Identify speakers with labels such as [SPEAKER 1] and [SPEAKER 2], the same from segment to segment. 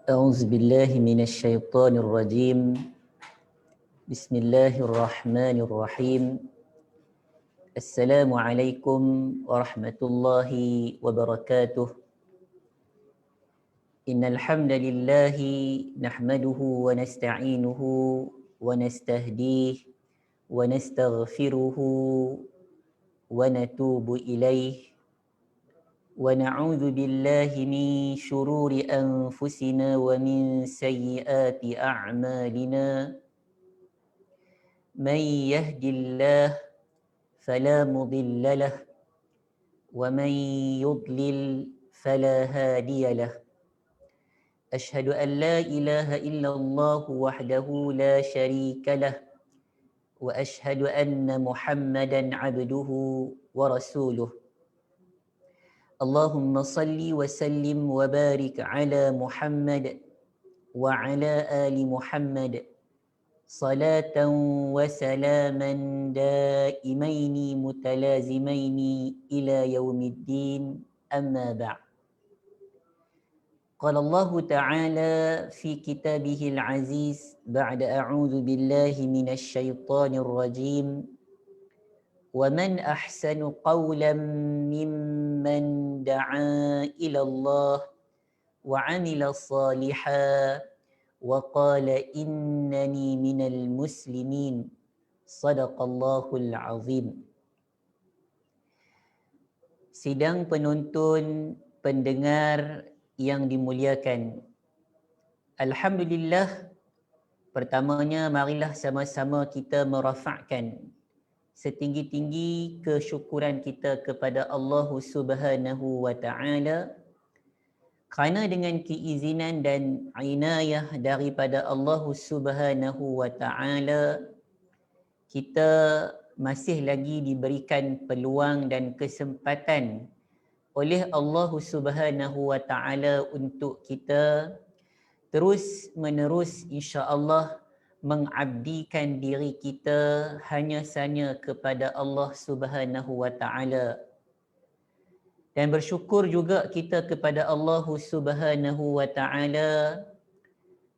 [SPEAKER 1] أعوذ بالله من الشيطان الرجيم. بسم الله الرحمن الرحيم. السلام عليكم ورحمة الله وبركاته. إن الحمد لله نحمده ونستعينه ونستهديه ونستغفره ونتوب إليه ونعوذ بالله من شرور أنفسنا ومن سيئات أعمالنا. من يهد الله فلا مضل له ومن يضلل فلا هادي له. أشهد أن لا إله إلا الله وحده لا شريك له وأشهد أن محمدا عبده ورسوله. اللهم صل وسلم وبارك على محمد وعلى آل محمد صلاة وسلاما دائمين متلازمين إلى يوم الدين. أما بعد. قال الله تعالى في كتابه العزيز بعد أعوذ بالله من الشيطان الرجيم: ومن أحسن قولا ممن دعا إلى الله وعمل صالحا وقال إنني من المسلمين. صدق الله العظيم. Sidang penonton, pendengar yang dimuliakan, Alhamdulillah, pertamanya marilah sama-sama kita merafakkan setinggi-tinggi kesyukuran kita kepada Allah Subhanahu wa Ta'ala, kerana dengan keizinan dan inayah daripada Allah Subhanahu wa Ta'ala, kita masih lagi diberikan peluang dan kesempatan oleh Allah Subhanahu wa Ta'ala untuk kita terus menerus insya-Allah mengabdikan diri kita hanya sahaja kepada Allah Subhanahu wa Ta'ala. Dan bersyukur juga kita kepada Allah Subhanahu wa Ta'ala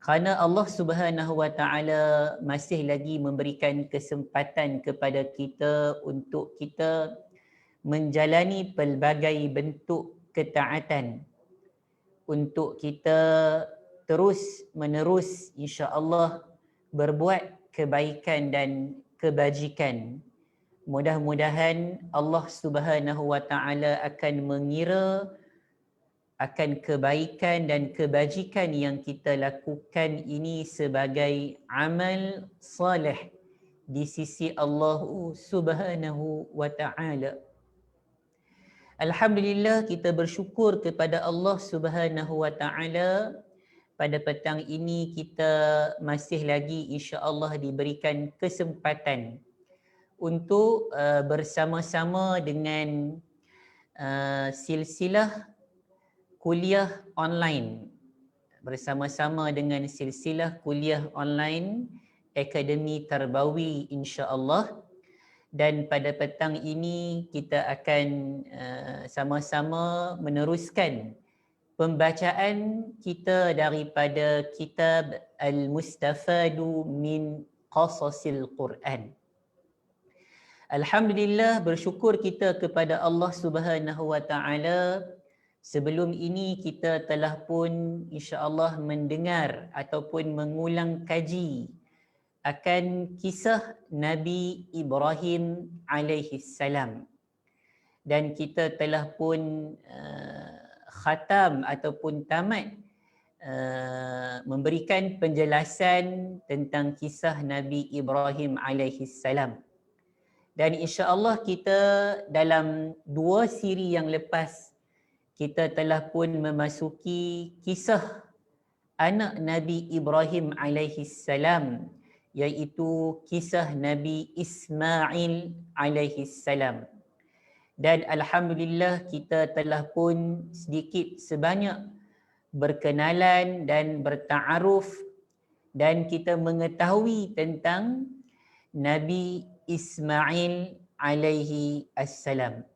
[SPEAKER 1] kerana Allah Subhanahu wa Ta'ala masih lagi memberikan kesempatan kepada kita untuk kita menjalani pelbagai bentuk ketaatan, untuk kita terus menerus insya-Allah berbuat kebaikan dan kebajikan. Mudah-mudahan Allah Subhanahu wa Ta'ala akan mengira akan kebaikan dan kebajikan yang kita lakukan ini sebagai amal salih di sisi Allah Subhanahu wa Ta'ala. Alhamdulillah, kita bersyukur kepada Allah Subhanahu wa Ta'ala. Pada petang ini kita masih lagi insya-Allah diberikan kesempatan untuk bersama-sama dengan silsilah kuliah online, bersama-sama dengan silsilah kuliah online Akademi Tarbawi insya-Allah. Dan pada petang ini kita akan sama-sama meneruskan pembacaan kita daripada kitab Al-Mustafadu min Qasasil Quran. Alhamdulillah, bersyukur kita kepada Allah Subhanahu wa Ta'ala. Sebelum ini kita telah pun insya-Allah mendengar ataupun mengulang kaji akan kisah Nabi Ibrahim alaihi salam, dan kita telah pun khatam ataupun tamat memberikan penjelasan tentang kisah Nabi Ibrahim alaihi salam. Dan insya-Allah kita dalam 2 siri yang lepas kita telah pun memasuki kisah anak Nabi Ibrahim alaihi salam, iaitu kisah Nabi Ismail alaihi salam. Dan alhamdulillah kita telah pun sedikit sebanyak berkenalan dan bertaaruf, dan kita mengetahui tentang Nabi Ismail alaihi assalam.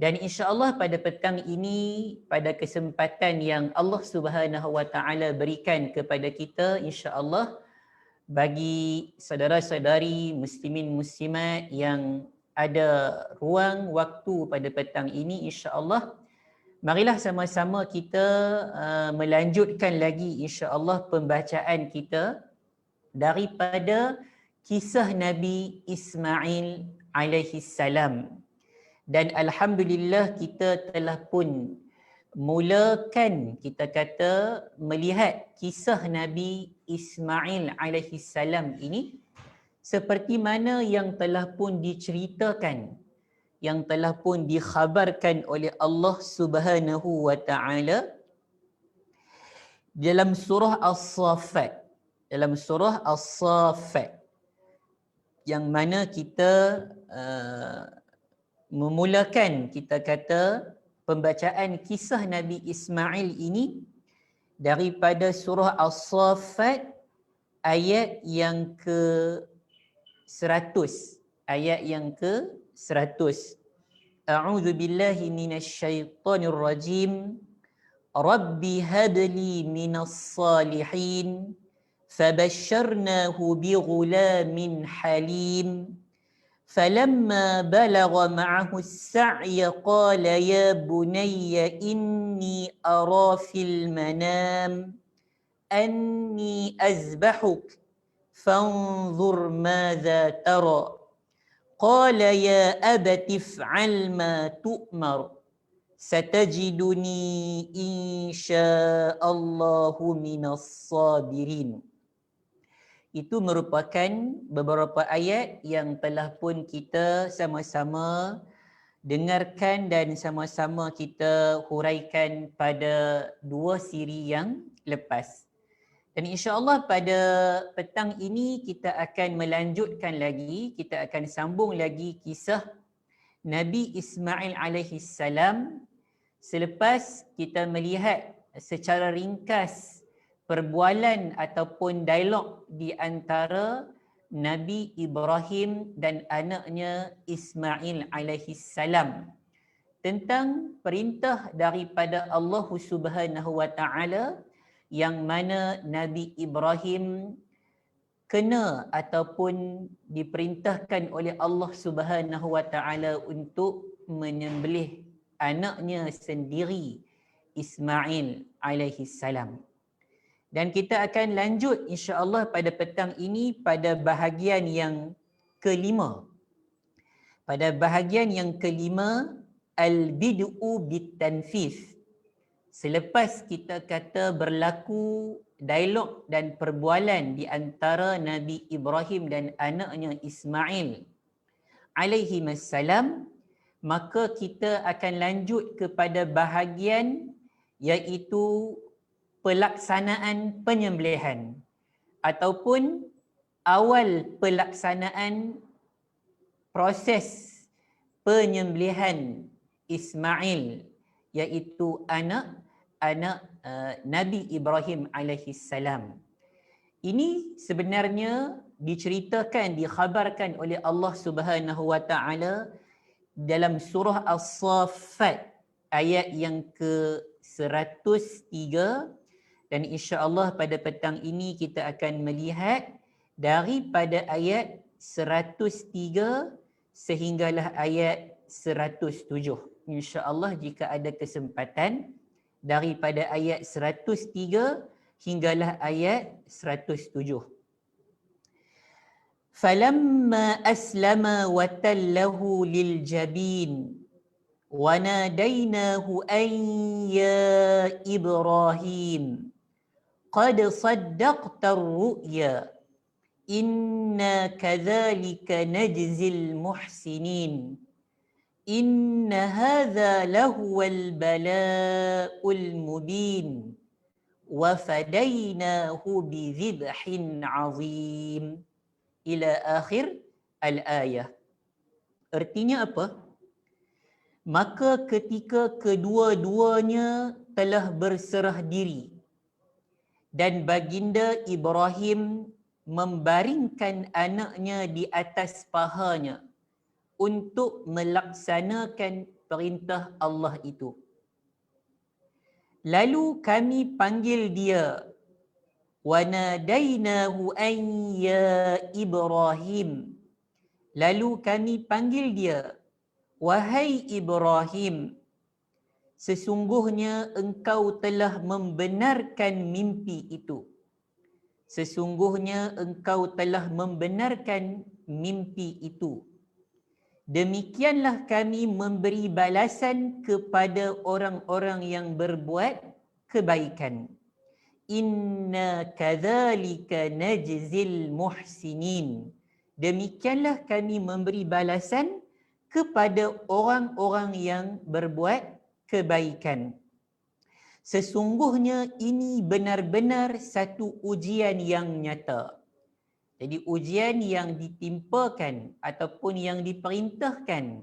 [SPEAKER 1] Dan insya-Allah pada petang ini, pada kesempatan yang Allah Subhanahu Wa Taala berikan kepada kita, insya-Allah bagi saudara-saudari muslimin muslimat yang ada ruang waktu pada petang ini, insya-Allah marilah sama-sama kita melanjutkan lagi insya-Allah pembacaan kita daripada kisah Nabi Ismail alaihi salam. Dan alhamdulillah kita telah pun mulakan, kita kata, melihat kisah Nabi Ismail alaihi salam ini seperti mana yang telah pun diceritakan, yang telah pun dikhabarkan oleh Allah Subhanahu wa taala dalam surah As-Saffat. Dalam surah As-Saffat yang mana kita memulakan, kita kata, pembacaan kisah Nabi Ismail ini daripada surah As-Saffat ayat yang ke-100. Ayat yang ke-100. A'udzu billahi minasyaitonir rajim. Rabbi habli minas salihin. Fabashsharnahu bighulamin halim. فلما بلغ معه السعي قال يا بني إني أرى في المنام أني أذبحك فانظر ماذا ترى قال يا أبت افعل ما تؤمر ستجدني إن شاء الله من الصابرين. Itu merupakan beberapa ayat yang telah pun kita sama-sama dengarkan dan sama-sama kita huraikan pada 2 siri yang lepas. Dan insya-Allah pada petang ini kita akan melanjutkan lagi, kita akan sambung lagi kisah Nabi Ismail alaihi salam selepas kita melihat secara ringkas perbualan ataupun dialog di antara Nabi Ibrahim dan anaknya Ismail alaihi salam tentang perintah daripada Allah Subhanahu wa taala yang mana Nabi Ibrahim kena ataupun diperintahkan oleh Allah Subhanahu wa taala untuk menyembelih anaknya sendiri Ismail alaihi salam. Dan kita akan lanjut insya-Allah pada petang ini pada bahagian yang kelima. Pada bahagian yang kelima, al-bid'u bit-tanfis. Selepas kita kata berlaku dialog dan perbualan di antara Nabi Ibrahim dan anaknya Ismail alaihi salam, maka kita akan lanjut kepada bahagian iaitu pelaksanaan penyembelihan ataupun awal pelaksanaan proses penyembelihan Ismail iaitu anak Nabi Ibrahim alaihi salam. Ini sebenarnya diceritakan, dikhabarkan oleh Allah Subhanahu wa taala dalam surah As-Saffat ayat yang ke-103. Dan insya-Allah pada petang ini kita akan melihat daripada ayat 103 sehinggalah ayat 107. Insya-Allah jika ada kesempatan daripada ayat 103 hinggalah ayat 107. Falamma aslama wa tallahu lil jabin wa nadainahu an ya Ibrahim qad saddaqta ar-ru'ya inna kadzalika najzil muhsinin inna hadza lahuwal bala'ul mubin wa fadainahu bidhibhin 'azim ila akhir al-ayah. Artinya apa? Maka ketika kedua-duanya telah berserah diri dan baginda Ibrahim membaringkan anaknya di atas pahanya untuk melaksanakan perintah Allah itu. Lalu kami panggil dia, wa nadainahu an ya Ibrahim. Lalu kami panggil dia, wahai Ibrahim, sesungguhnya engkau telah membenarkan mimpi itu. Sesungguhnya engkau telah membenarkan mimpi itu. Demikianlah kami memberi balasan kepada orang-orang yang berbuat kebaikan. Inna kadzalika najzil muhsinin. Demikianlah kami memberi balasan kepada orang-orang yang berbuat kebaikan. Sesungguhnya ini benar-benar satu ujian yang nyata. Jadi ujian yang ditimpakan ataupun yang diperintahkan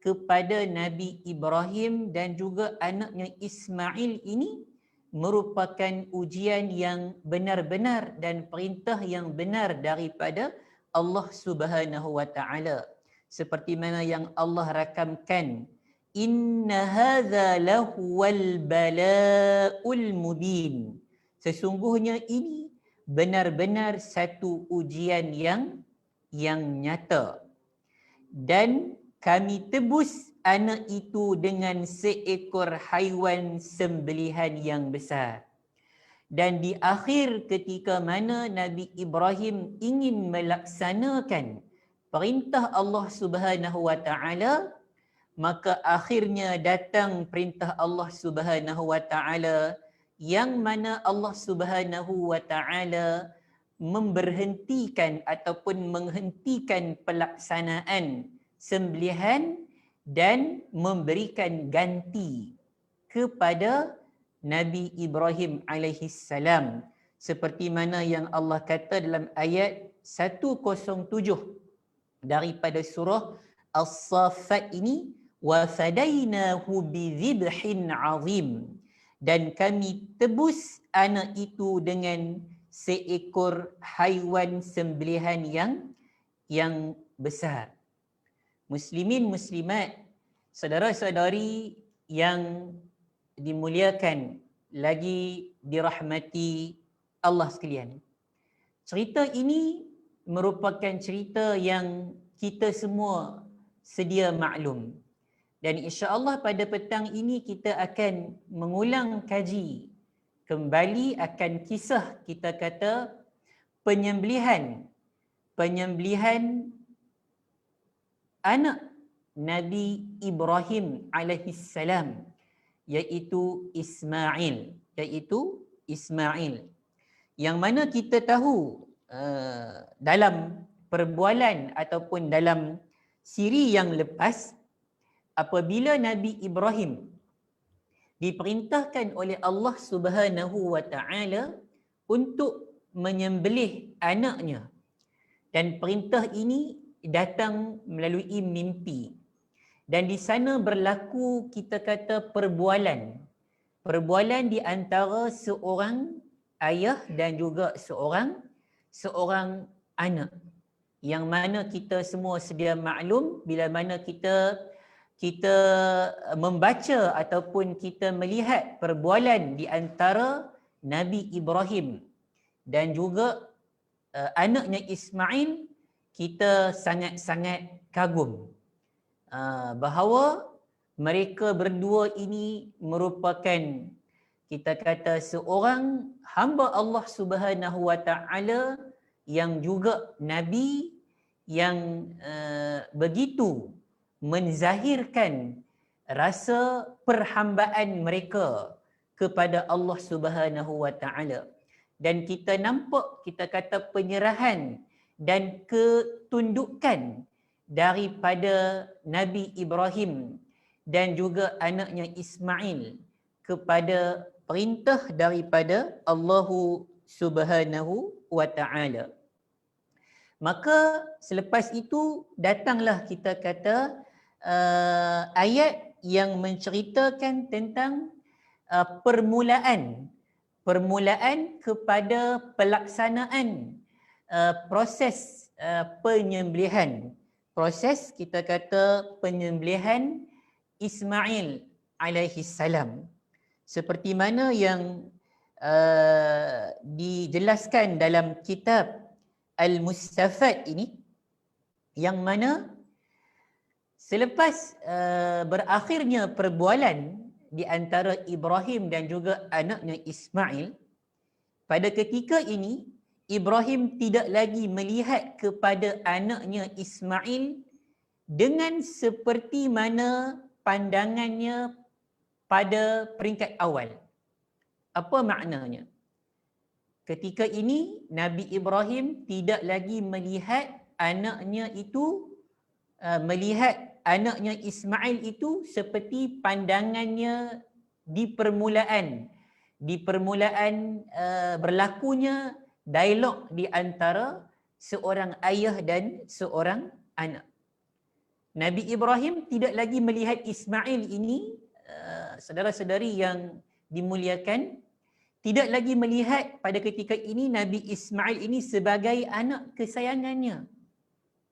[SPEAKER 1] kepada Nabi Ibrahim dan juga anaknya Ismail ini merupakan ujian yang benar-benar dan perintah yang benar daripada Allah Subhanahu wa taala. Seperti mana yang Allah rakamkan, inna hadza lahuwal bala'ul mubin. Sesungguhnya ini benar-benar satu ujian yang nyata. Dan kami tebus anak itu dengan seekor haiwan sembelihan yang besar. Dan di akhir ketika mana Nabi Ibrahim ingin melaksanakan perintah Allah Subhanahu wa taala, maka akhirnya datang perintah Allah Subhanahu wa taala yang mana Allah Subhanahu wa taala memberhentikan ataupun menghentikan pelaksanaan sembelihan dan memberikan ganti kepada Nabi Ibrahim alaihi salam, seperti mana yang Allah kata dalam ayat 107 daripada surah As-Saffat ini, wa fadainahu bidzibhin azim. Dan kami tebus anak itu dengan seekor haiwan sembelihan yang besar. Muslimin muslimat, saudara-saudari yang dimuliakan lagi dirahmati Allah sekalian. Cerita ini merupakan cerita yang kita semua sedia maklum. Dan insya-Allah pada petang ini kita akan mengulang kaji kembali akan kisah, kita kata, penyembelihan anak Nabi Ibrahim alaihi salam, iaitu Ismail, yang mana kita tahu dalam perbualan ataupun dalam siri yang lepas, apabila Nabi Ibrahim diperintahkan oleh Allah Subhanahu wa taala untuk menyembelih anaknya, dan perintah ini datang melalui mimpi, dan di sana berlaku, kita kata, perbualan di antara seorang ayah dan juga seorang anak, yang mana kita semua sedia maklum bila mana kita membaca ataupun kita melihat perbualan di antara Nabi Ibrahim dan juga anaknya Ismail, kita sangat-sangat kagum bahawa mereka berdua ini merupakan, kita kata, seorang hamba Allah Subhanahu wa taala yang juga nabi yang begitu menzahirkan rasa perhambaan mereka kepada Allah Subhanahu wa taala. Dan kita nampak, kita kata, penyerahan dan ketundukan daripada Nabi Ibrahim dan juga anaknya Ismail kepada perintah daripada Allah Subhanahu wa taala. Maka selepas itu datanglah, kita kata, ayat yang menceritakan tentang permulaan kepada pelaksanaan proses penyembelihan. Proses, kita kata, penyembelihan Ismail alaihi salam, seperti mana yang dijelaskan dalam kitab Al-Mustafad ini, yang mana selepas berakhirnya perbualan di antara Ibrahim dan juga anaknya Ismail, pada ketika ini Ibrahim tidak lagi melihat kepada anaknya Ismail dengan seperti mana pandangannya pada peringkat awal. Apa maknanya? Ketika ini Nabi Ibrahim tidak lagi melihat anaknya itu, melihat anaknya Ismail itu seperti pandangannya di permulaan berlakunya dialog di antara seorang ayah dan seorang anak. Nabi Ibrahim tidak lagi melihat Ismail ini, saudara-saudari yang dimuliakan, tidak lagi melihat pada ketika ini Nabi Ismail ini sebagai anak kesayangannya.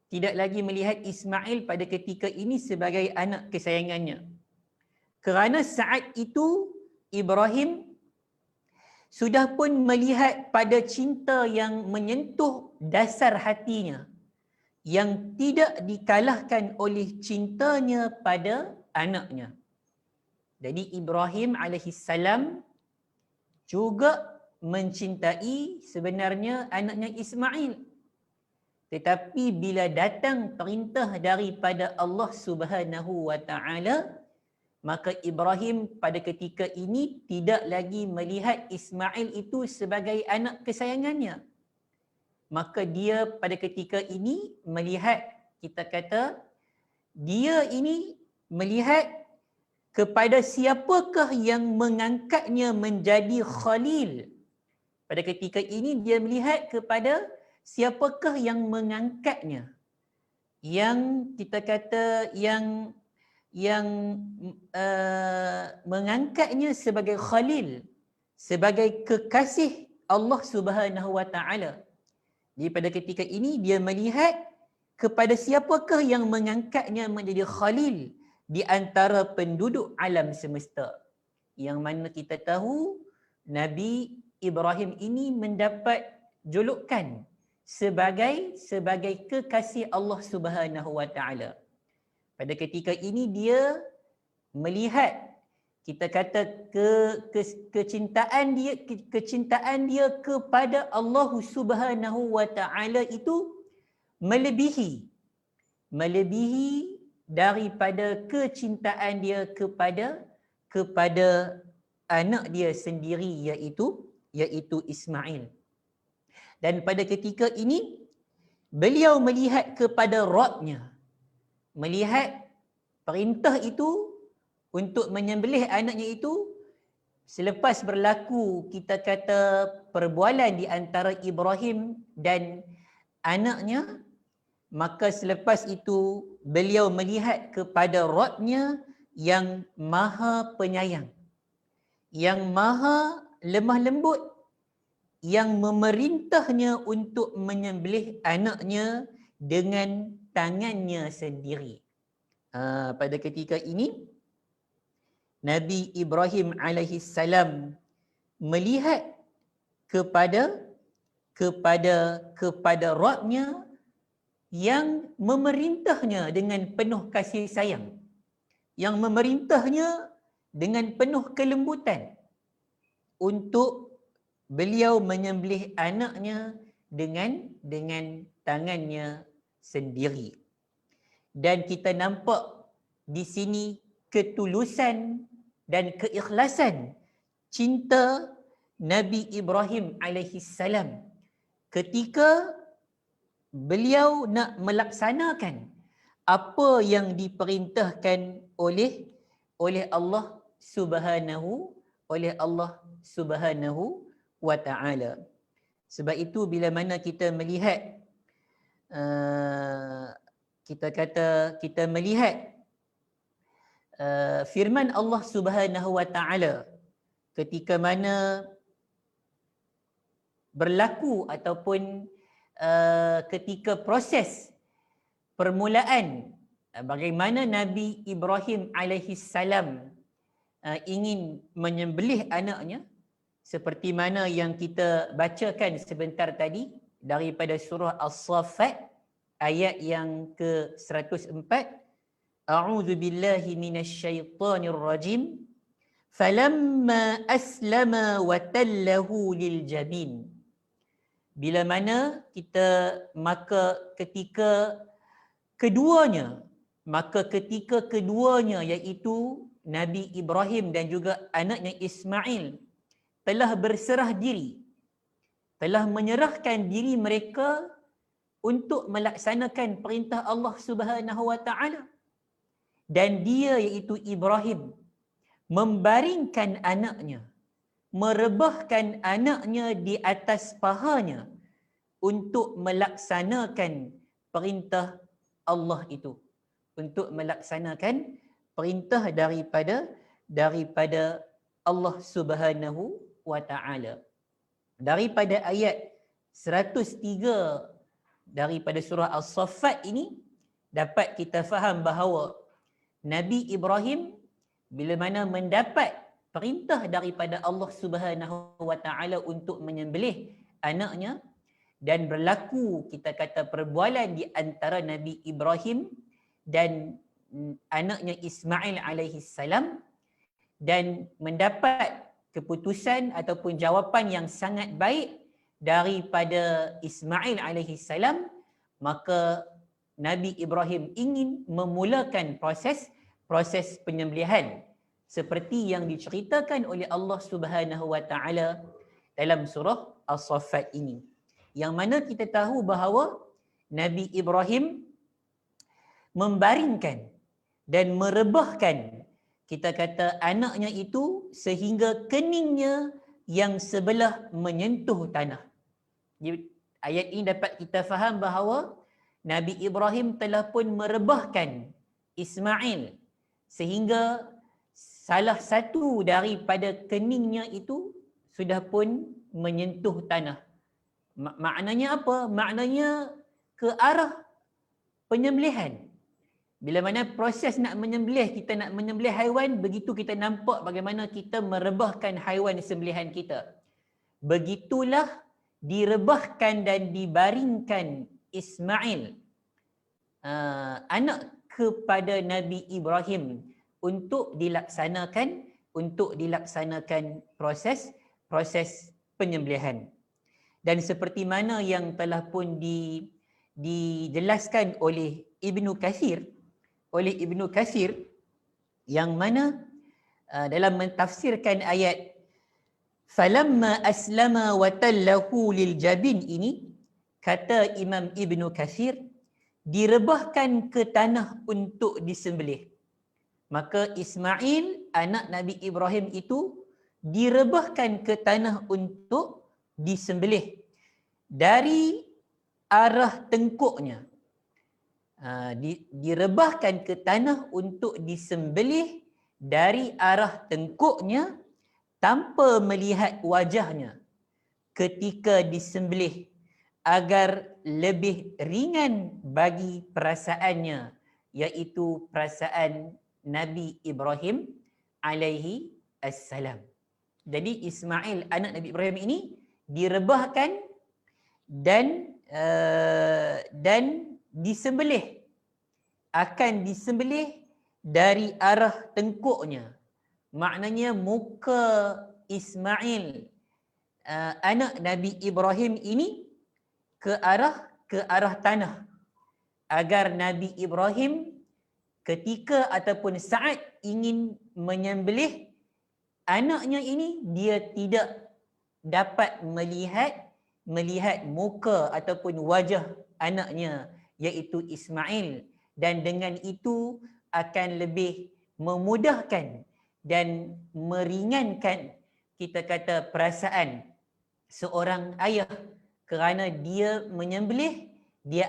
[SPEAKER 1] Tidak lagi melihat Ismail pada ketika ini sebagai anak kesayangannya. Kerana saat itu Ibrahim sudah pun melihat pada cinta yang menyentuh dasar hatinya, yang tidak dikalahkan oleh cintanya pada anaknya. Jadi Ibrahim alaihissalam juga mencintai sebenarnya anaknya Ismail. Tetapi bila datang perintah daripada Allah Subhanahu wa taala, maka Ibrahim pada ketika ini tidak lagi melihat Ismail itu sebagai anak kesayangannya. Maka dia pada ketika ini melihat, kita kata, dia ini melihat kepada siapakah yang mengangkatnya menjadi khalil. Pada ketika ini dia melihat kepada siapakah yang mengangkatnya, yang kita kata yang mengangkatnya sebagai khalil, sebagai kekasih Allah Subhanahu wa taala. Jadi pada ketika ini dia melihat kepada siapakah yang mengangkatnya menjadi khalil di antara penduduk alam semesta. Yang mana kita tahu Nabi Ibrahim ini mendapat julukan sebagai kekasih Allah Subhanahu wa taala. Pada ketika ini dia melihat, kita kata kecintaan dia kepada Allah Subhanahu wa taala itu melebihi daripada kecintaan dia kepada anak dia sendiri, iaitu Ismail. Dan pada ketika ini beliau melihat kepada Rabbnya, melihat perintah itu untuk menyembelih anaknya itu selepas berlaku, kita kata, perbualan di antara Ibrahim dan anaknya. Maka selepas itu beliau melihat kepada Rabbnya yang maha penyayang, yang maha lemah lembut, yang memerintahnya untuk menyembelih anaknya dengan tangannya sendiri. Pada ketika ini Nabi Ibrahim alaihissalam melihat kepada Rabbnya yang memerintahnya dengan penuh kasih sayang, yang memerintahnya dengan penuh kelembutan untuk beliau menyembelih anaknya dengan tangannya sendiri. Dan kita nampak di sini ketulusan dan keikhlasan cinta Nabi Ibrahim alaihissalam ketika beliau nak melaksanakan apa yang diperintahkan oleh Allah Subhanahu wa taala. Sebab itu bila mana kita melihat kita melihat firman Allah Subhanahu wa taala ketika mana berlaku ataupun ketika proses permulaan bagaimana Nabi Ibrahim alaihi salam ingin menyembelih anaknya, seperti mana yang kita bacakan sebentar tadi daripada surah As-Saffat ayat yang ke-104. A'udzu billahi minasyaitonir rajim. Falamma aslama wa tallahu lil jabin. Bila mana maka ketika keduanya iaitu Nabi Ibrahim dan juga anaknya Ismail telah berserah diri, telah menyerahkan diri mereka untuk melaksanakan perintah Allah Subhanahu wa taala, dan dia iaitu Ibrahim membaringkan anaknya, merebahkan anaknya di atas pahanya untuk melaksanakan perintah Allah itu, untuk melaksanakan perintah daripada Allah Subhanahu wa taala. Daripada ayat 103 daripada surah As-Saffat ini dapat kita faham bahawa Nabi Ibrahim bila mana mendapat perintah daripada Allah Subhanahu wa taala untuk menyembelih anaknya, dan berlaku kita kata perbualan di antara Nabi Ibrahim dan anaknya Ismail alaihi salam, dan mendapat keputusan ataupun jawapan yang sangat baik daripada Ismail alaihi salam, maka Nabi Ibrahim ingin memulakan proses penyembelihan seperti yang diceritakan oleh Allah Subhanahu wa taala dalam surah As-Saffat ini, yang mana kita tahu bahawa Nabi Ibrahim membaringkan dan merebahkan kita kata anaknya itu sehingga keningnya yang sebelah menyentuh tanah. Jadi, ayat ini dapat kita faham bahawa Nabi Ibrahim telah pun merebahkan Ismail sehingga salah satu daripada keningnya itu sudah pun menyentuh tanah. Maknanya apa? Maknanya ke arah penyembelihan. Bila mana proses nak menyembelih, kita nak menyembelih haiwan, begitu kita nampak bagaimana kita merebahkan haiwan sembelihan kita. Begitulah direbahkan dan dibaringkan Ismail, anak kepada Nabi Ibrahim untuk dilaksanakan proses penyembelihan. Dan seperti mana yang telah pun dijelaskan oleh Ibnu Katsir, yang mana dalam mentafsirkan ayat falamma aslama wa tallahu lil jabin ini, kata Imam Ibnu Katsir, direbahkan ke tanah untuk disembelih. Maka Ismail anak Nabi Ibrahim itu direbahkan ke tanah untuk disembelih dari arah tengkuknya. Direbahkan ke tanah untuk disembelih dari arah tengkuknya tanpa melihat wajahnya ketika disembelih, agar lebih ringan bagi perasaannya, iaitu perasaan Nabi Ibrahim alaihi assalam. Jadi Ismail anak Nabi Ibrahim ini direbahkan dan disembelih, akan disembelih dari arah tengkuknya. Maknanya muka Ismail anak Nabi Ibrahim ini ke arah tanah, agar Nabi Ibrahim ketika ataupun saat ingin menyembelih anaknya ini, dia tidak dapat melihat muka ataupun wajah anaknya iaitu Ismail, dan dengan itu akan lebih memudahkan dan meringankan kita kata perasaan seorang ayah, kerana dia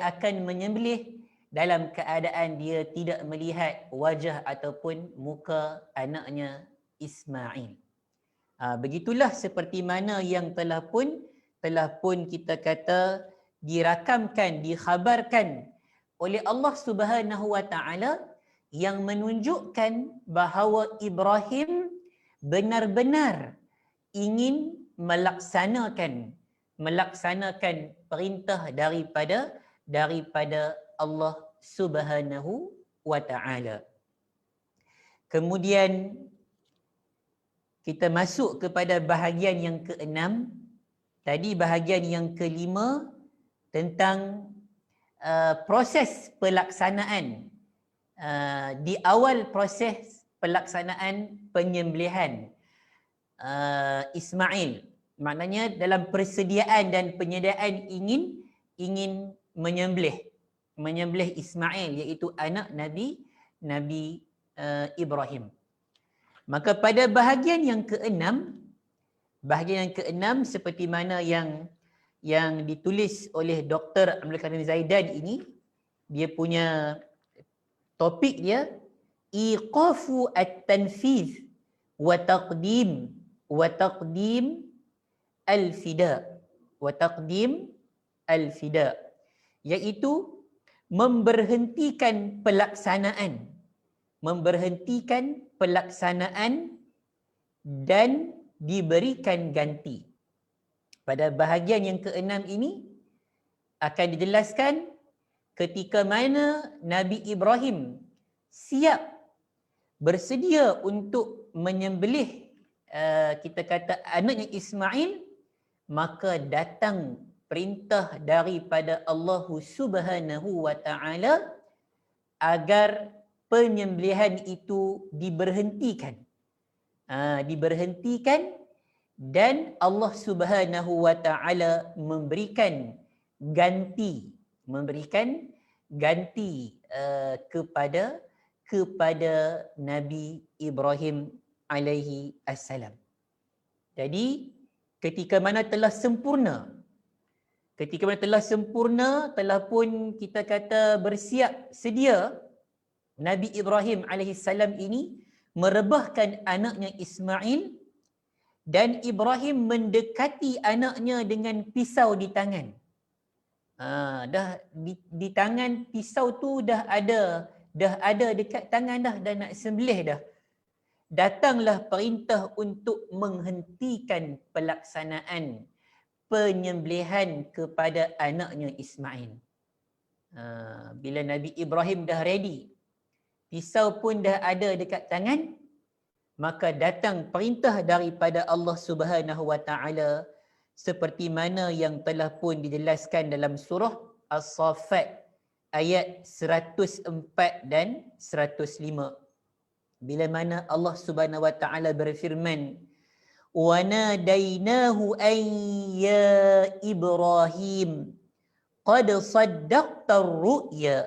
[SPEAKER 1] akan menyembelih dalam keadaan dia tidak melihat wajah ataupun muka anaknya Ismail. Begitulah seperti mana yang telah pun kita kata dirakamkan, dikhabarkan oleh Allah Subhanahu wa taala yang menunjukkan bahawa Ibrahim benar-benar ingin melaksanakan perintah daripada Allah Subhanahu wa taala. Kemudian kita masuk kepada bahagian yang keenam. Tadi bahagian yang kelima tentang proses pelaksanaan. Di awal proses pelaksanaan penyembelihan Ismail, maknanya dalam persediaan dan penyediaan ingin menyembelih Ismail, iaitu anak Nabi Ibrahim. Maka pada bahagian yang keenam seperti mana yang ditulis oleh Dr. Abdul Karim Zaidan ini, dia punya topik dia iqafu at-tanfiz wa taqdim al-fida, iaitu memberhentikan pelaksanaan dan diberikan ganti. Pada bahagian yang keenam ini akan dijelaskan ketika mana Nabi Ibrahim siap bersedia untuk menyembelih kita kata anaknya Ismail, maka datang perintah daripada Allah Subhanahu wa taala agar penyembelihan itu diberhentikan. Dan Allah Subhanahu wa taala memberikan ganti kepada Nabi Ibrahim alaihi assalam. Jadi ketika mana telah sempurna, telah pun kita kata bersiap sedia, Nabi Ibrahim alaihi salam ini merebahkan anaknya Ismail, dan Ibrahim mendekati anaknya dengan pisau di tangan. Dah di tangan pisau tu dah ada dekat tangan dah nak sembelih dah. Datanglah perintah untuk menghentikan pelaksanaan penyembelihan kepada anaknya Ismail. Bila Nabi Ibrahim dah ready, pisau pun dah ada dekat tangan, maka datang perintah daripada Allah Subhanahu wa taala seperti mana yang telah pun dijelaskan dalam surah As-Saffat ayat 104 dan 105. Bila mana Allah Subhanahu wa taala berfirman, "Wa nadainahu an ya Ibrahim qad saddaqta ar-ru'ya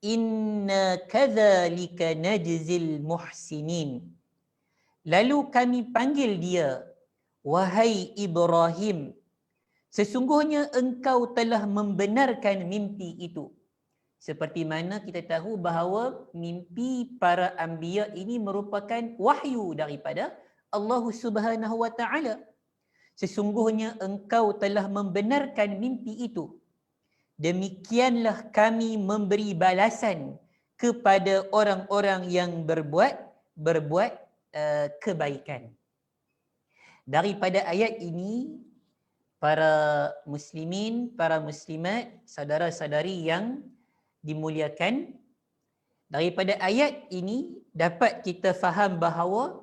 [SPEAKER 1] inna kadzalika najzil muhsinin." Lalu kami panggil dia, "Wahai Ibrahim, sesungguhnya engkau telah membenarkan mimpi itu." Seperti mana kita tahu bahawa mimpi para anbiya ini merupakan wahyu daripada Allah Subhanahu wa taala. Sesungguhnya engkau telah membenarkan mimpi itu. Demikianlah kami memberi balasan kepada orang-orang yang berbuat kebaikan. Daripada ayat ini, para muslimin, para muslimat, saudara-saudari yang dimuliakan, daripada ayat ini dapat kita faham bahawa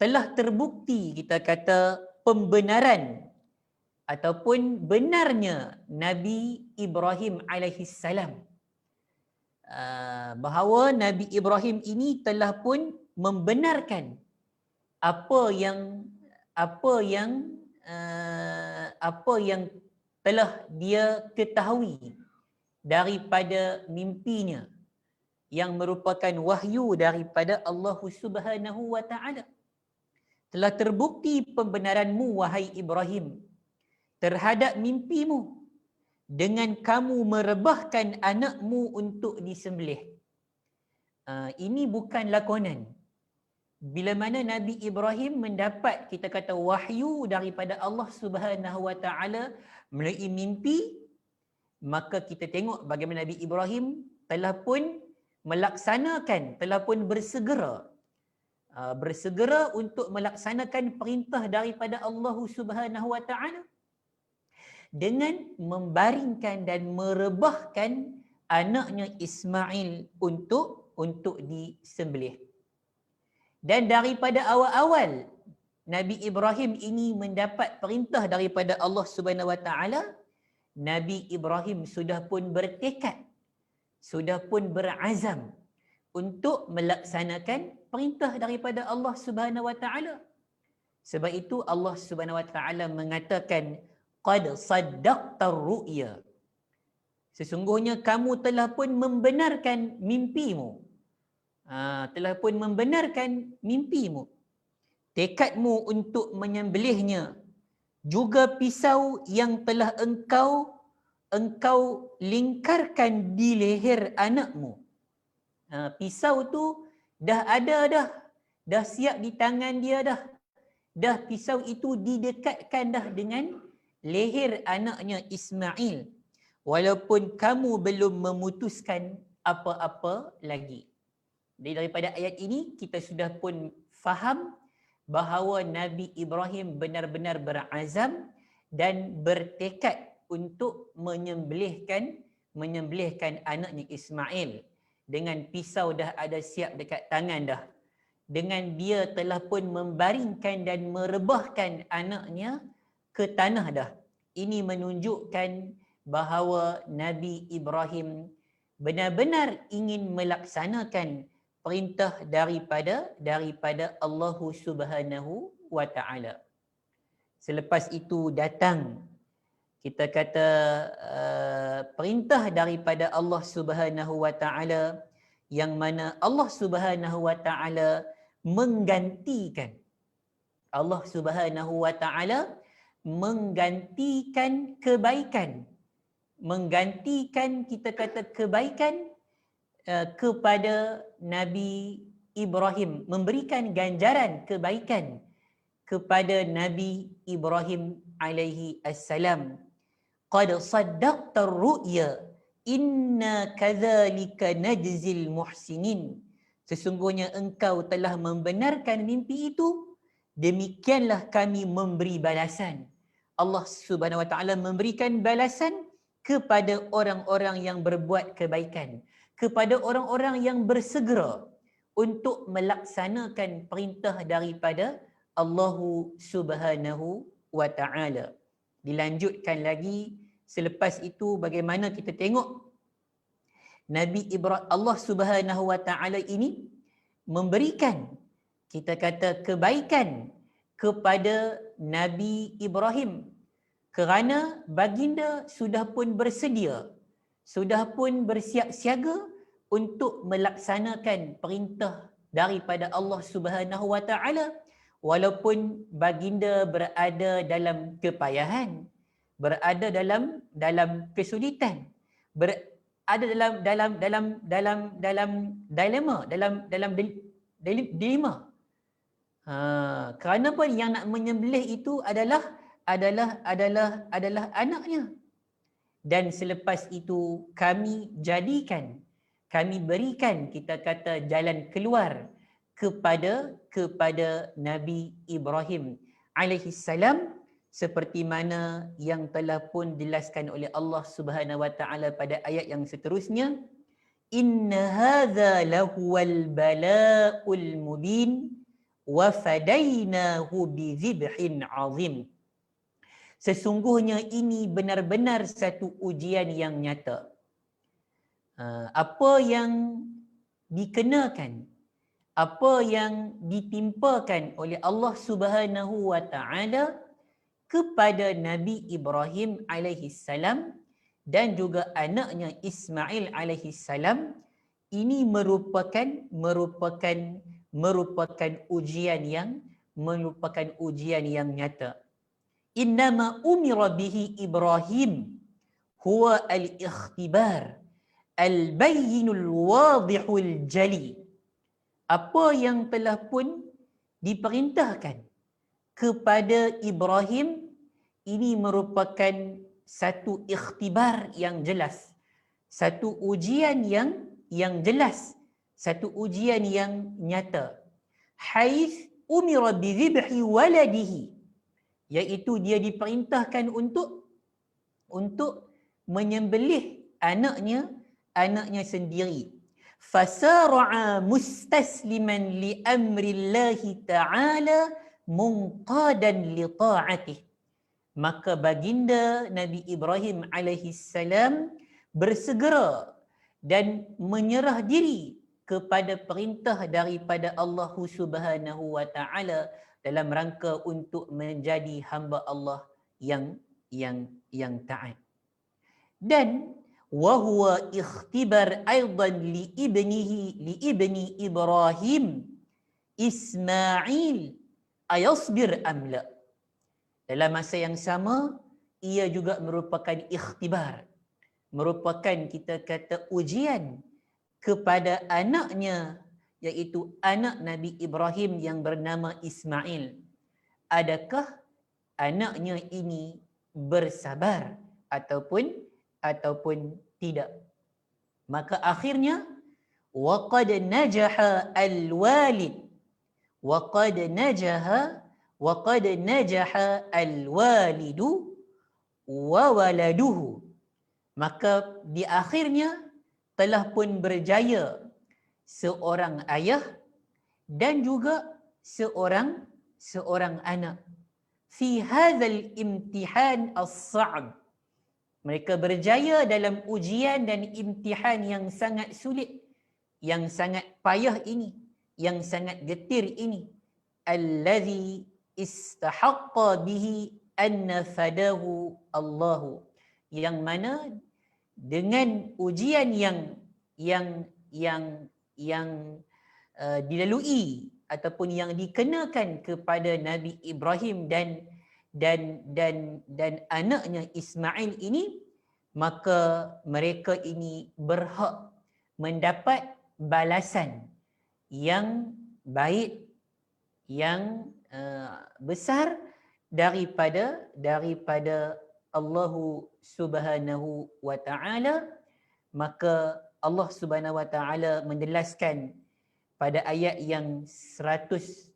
[SPEAKER 1] telah terbukti kita kata pembenaran ataupun benarnya Nabi Ibrahim alaihi salam, bahawa Nabi Ibrahim ini telah pun membenarkan apa yang telah dia ketahui daripada mimpinya yang merupakan wahyu daripada Allah Subhanahu wa taala. Telah terbukti pembenaranmu wahai Ibrahim terhadap mimpimu dengan kamu merebahkan anakmu untuk disembelih. Ini bukan lakonan. Bila mana Nabi Ibrahim mendapat kita kata wahyu daripada Allah Subhanahu wa taala melalui mimpi, maka kita tengok bagaimana Nabi Ibrahim telah pun melaksanakan, telah pun bersegera untuk melaksanakan perintah daripada Allah Subhanahu Wa Taala dengan membaringkan dan merebahkan anaknya Ismail untuk disembelih. Dan daripada awal-awal Nabi Ibrahim ini mendapat perintah daripada Allah Subhanahu Wa Taala, Nabi Ibrahim sudah pun bertekad, sudah pun berazam untuk melaksanakan perintah daripada Allah Subhanahu Wa Taala. Sebab itu Allah Subhanahu Wa Taala mengatakan, qad saddaqtar ru'ya. Sesungguhnya kamu telah pun membenarkan mimpimu. Telah pun membenarkan mimpimu. Tekadmu untuk menyembelihnya, juga pisau yang telah engkau lingkarkan di leher anakmu. Pisau tu dah ada dah siap di tangan dia dah. Dah pisau itu didekatkan dah dengan leher anaknya Ismail. Walaupun kamu belum memutuskan apa-apa lagi. Jadi daripada ayat ini kita sudah pun faham bahawa Nabi Ibrahim benar-benar berazam dan bertekad untuk menyembelihkan anaknya Ismail. Dengan pisau dah ada siap dekat tangan dah. Dengan dia telah pun membaringkan dan merebahkan anaknya ke tanah dah. Ini menunjukkan bahawa Nabi Ibrahim benar-benar ingin melaksanakan perintah daripada Allah Subhanahu Wa Taala. Selepas itu datang, kita kata perintah daripada Allah Subhanahu Wa Taala, yang mana Allah Subhanahu Wa Taala menggantikan, Allah Subhanahu Wa Taala menggantikan kebaikan, menggantikan kita kata kebaikan kepada Nabi Ibrahim, memberikan ganjaran kebaikan kepada Nabi Ibrahim alaihi assalam. Qad saddaqta ar-ru'ya inna kadzalika najzil muhsinin. Sesungguhnya engkau telah membenarkan mimpi itu, demikianlah kami memberi balasan. Allah Subhanahu Wa Taala memberikan balasan kepada orang-orang yang berbuat kebaikan, kepada orang-orang yang bersegera untuk melaksanakan perintah daripada Allah Subhanahu Wa Taala. Dilanjutkan lagi selepas itu, bagaimana kita tengok Nabi Ibrahim, Allah Subhanahu Wa Taala ini memberikan kita kata kebaikan kepada Nabi Ibrahim kerana baginda sudah pun bersedia, sudah pun bersiap siaga untuk melaksanakan perintah daripada Allah Subhanahu Wa Taala, walaupun baginda berada dalam kepayahan, berada dalam kesulitan, berada dalam dilema, dalam dilema. Kerana apa? Yang nak menyembelih itu adalah anaknya. Dan selepas itu kami berikan kita kata jalan keluar kepada Nabi Ibrahim alaihi salam, seperti mana yang telah pun dijelaskan oleh Allah Subhanahu Wa Taala pada ayat yang seterusnya, inna hadza lahuwal bala'ul mubin wa fadainahu bi dzibhin azim. Sesungguhnya ini benar-benar satu ujian yang nyata. Apa yang dikenakan, apa yang ditimpakan oleh Allah Subhanahu Wa Taala kepada Nabi Ibrahim alaihi salam dan juga anaknya Ismail alaihi salam, ini merupakan ujian yang nyata. Innama umira bihi Ibrahim huwa al-ikhtibar al-bayyinul wadihul jali. Apa yang telah pun diperintahkan kepada Ibrahim ini merupakan satu ikhtibar yang jelas, satu ujian yang jelas, satu ujian yang nyata. Haits umira bi dhibhi waladihi, iaitu dia diperintahkan untuk menyembelih anaknya sendiri. Fasara'a mustasliman li amrillahi ta'ala munqadan li ta'atih. Maka baginda Nabi Ibrahim alaihi salam bersegera dan menyerah diri kepada perintah daripada Allah Subhanahu wa taala dalam rangka untuk menjadi hamba Allah yang taat. Dan wa huwa ikhtibar aidan li ibni Ibrahim Ismail ayasbir am la. Dalam masa yang sama, ia juga merupakan ikhtibar, merupakan kita kata ujian kepada anaknya, iaitu anak Nabi Ibrahim yang bernama Ismail. Adakah anaknya ini bersabar ataupun tidak? Maka akhirnya waqad najaha al-walid waqad najaha al-walidu wa waladuhu. Maka di akhirnya telah pun berjaya seorang ayah dan juga seorang anak. Fi hadzal imtihan as-sa'b. Mereka berjaya dalam ujian dan imtihan yang sangat sulit, yang sangat payah ini, yang sangat getir ini. Allazi istahaqqa bihi anna fadahu Allahu. Yang mana dengan ujian yang dilalui ataupun yang dikenakan kepada Nabi Ibrahim dan anaknya Ismail ini, maka mereka ini berhak mendapat balasan yang baik, yang besar daripada Allah Subhanahu wa taala. Maka Allah Subhanahu wa taala menjelaskan pada ayat yang 107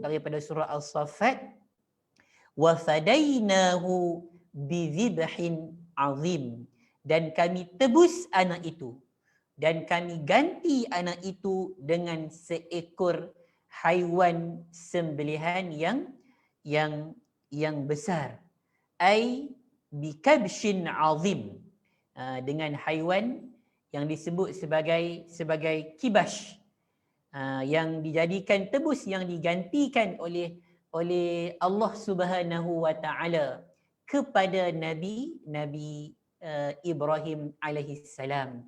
[SPEAKER 1] daripada surah As-Saffat, wa fadainahu bizibhin azim, dan kami tebus anak itu dan kami ganti anak itu dengan seekor haiwan sembelihan yang besar. Ai bikabshin azim, dengan haiwan yang disebut sebagai kibash, yang dijadikan tebus, yang digantikan oleh Allah Subhanahu wa taala kepada Nabi Ibrahim alaihi salam.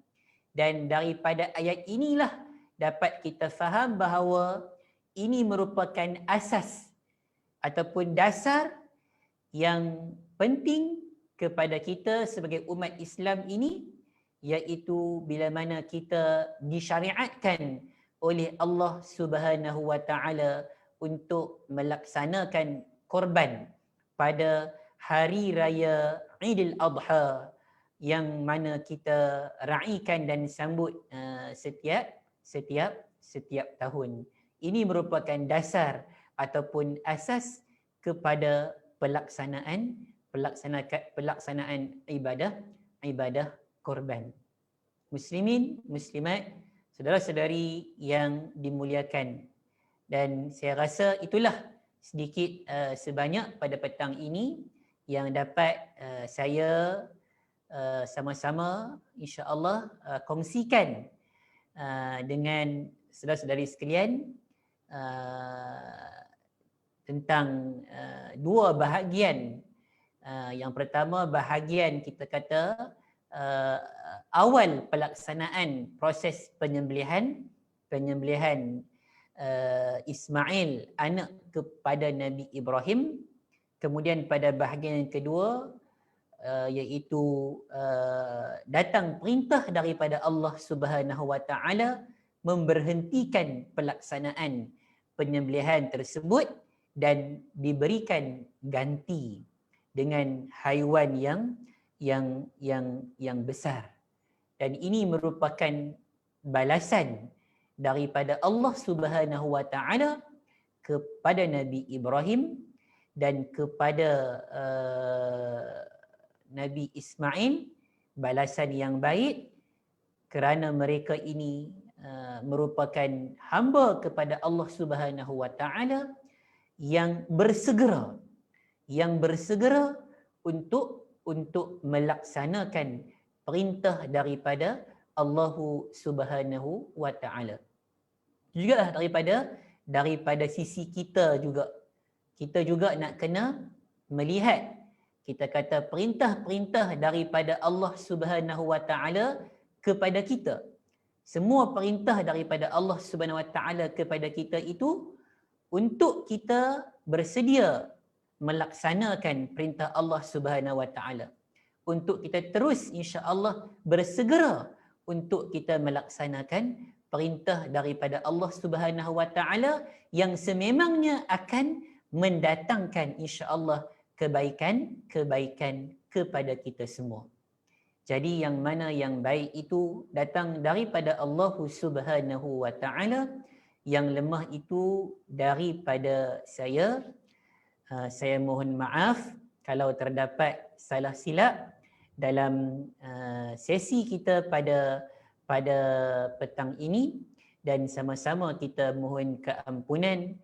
[SPEAKER 1] Dan daripada ayat inilah dapat kita faham bahawa ini merupakan asas ataupun dasar yang penting kepada kita sebagai umat Islam ini, iaitu bila mana kita disyariatkan oleh Allah Subhanahu wa taala untuk melaksanakan korban pada hari raya Idul Adha yang mana kita raikan dan sambut setiap tahun. Ini merupakan dasar ataupun asas kepada pelaksanaan ibadah korban. Muslimin, muslimat, saudara-saudari yang dimuliakan, dan saya rasa itulah sedikit sebanyak pada petang ini yang dapat saya sama-sama insya-Allah kongsikan dengan saudara-saudari sekalian tentang dua bahagian. Yang pertama, bahagian kita kata awal pelaksanaan proses penyembelihan Ismail anak kepada Nabi Ibrahim. Kemudian pada bahagian yang kedua, iaitu datang perintah daripada Allah Subhanahu wa taala memberhentikan pelaksanaan penyembelihan tersebut dan diberikan ganti. dengan haiwan yang besar. Dan ini merupakan balasan daripada Allah Subhanahu wa taala kepada Nabi Ibrahim dan kepada Nabi Ismail, balasan yang baik kerana mereka ini merupakan hamba kepada Allah Subhanahu wa taala yang bersegera untuk melaksanakan perintah daripada Allah Subhanahu wa taala. Juga daripada sisi kita juga nak kena melihat, kita kata perintah-perintah daripada Allah Subhanahu wa taala kepada kita. Semua perintah daripada Allah Subhanahu wa taala kepada kita itu untuk kita bersedia melaksanakan perintah Allah Subhanahu wa taala. Untuk kita terus insya-Allah bersegera untuk kita melaksanakan perintah daripada Allah Subhanahu wa taala yang sememangnya akan mendatangkan insya-Allah kebaikan kepada kita semua. Jadi yang mana yang baik itu datang daripada Allah Subhanahu wa taala, yang lemah itu daripada saya. Saya mohon maaf kalau terdapat salah silap dalam sesi kita pada petang ini, dan sama-sama kita mohon keampunan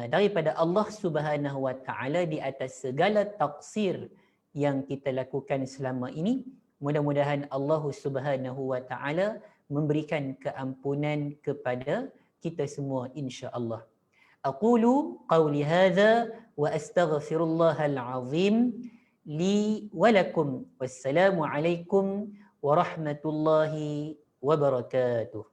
[SPEAKER 1] daripada Allah Subhanahu wa taala di atas segala taksir yang kita lakukan selama ini. Mudah-mudahan Allah Subhanahu wa taala memberikan keampunan kepada kita semua insya-Allah. Aqulu qawli hadza wa astaghfirullahal azim li wa lakum. Wassalamu alaikum warahmatullahi wabarakatuh.